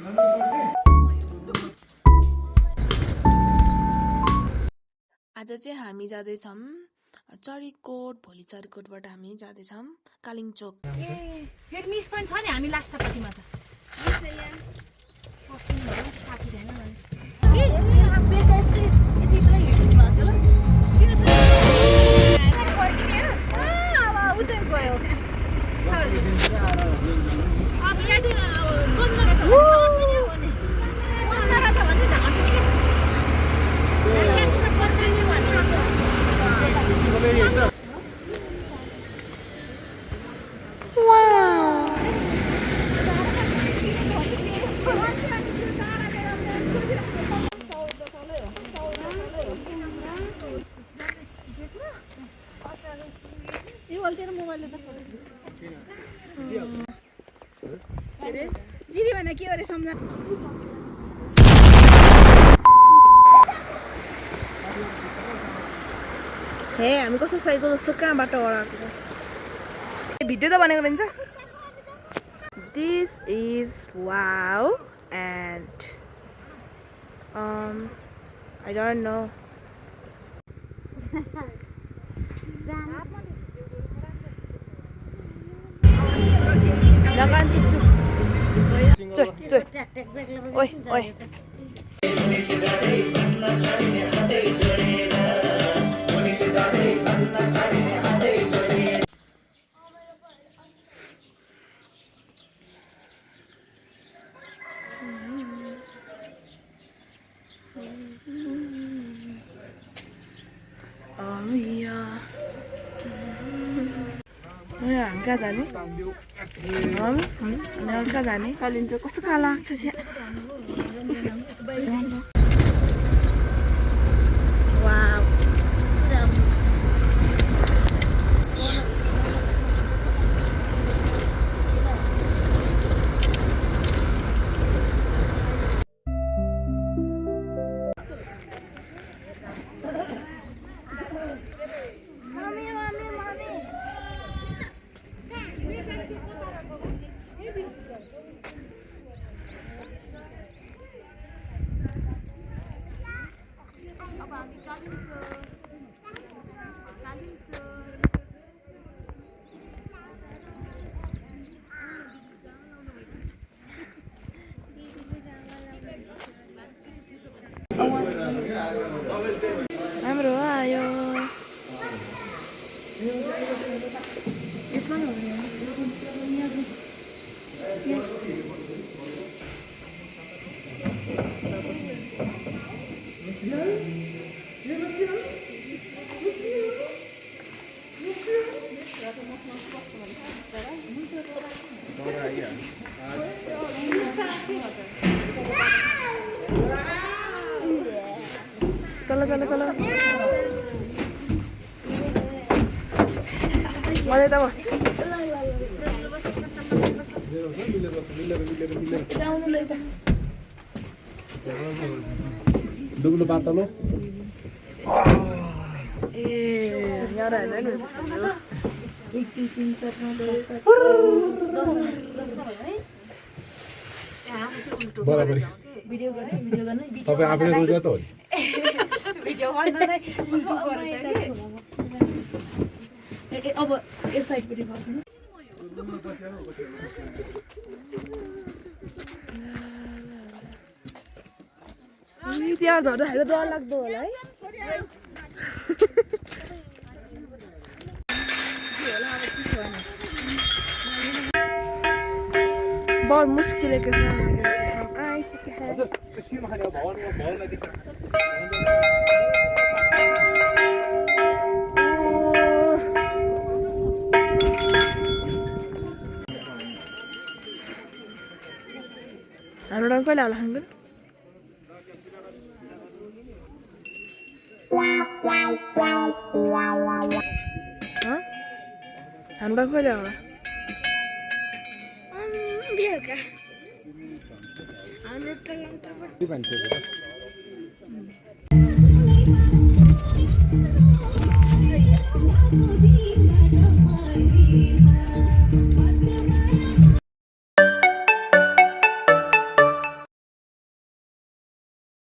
आज चाहिँ हामी जाँदैछौँ चरीकोट, भोलि चरीकोटबाट हामी जाँदैछौँ कालिम्चोक। फेक न्युज पनि छ नि हामी लास्टपट्टिमा त साथी छैन जिरी भने के गरे सम्झ हे हामी कस्तो साइकल जस्तो कहाँबाट ओराएको भिडियो त बनेको रहन्छ this is wow and I don't know Jangan cucuk. Cuy, cuy. Oi, oi. Oh yeah. हामी कहाँ जाने हामी कहाँ जाने कालिम्चोक कस्तो कहाँ लाग्छ हाम्रो आयो यसमा चलो चलो चलो मजा त बस दुब्लो पातलो ए यहाँ रहेन नि 1 2 3 4 5 6 बराबरी भिडियो गर्ने तपाईँ आफैले रोजा त हो नि भिडियो गर्नलाई उल्टो गरेछ के अब यो साइडपट्टि गर्नु त्यहाँ झर्दाखेरि डर लाग्दो होला है बहुत मुश्किल है आई चुके हैं हाम्रो डाङ कहिले होला हाङ्गल हाम्रो डाङ कहिले होला बेलुका के भन्छ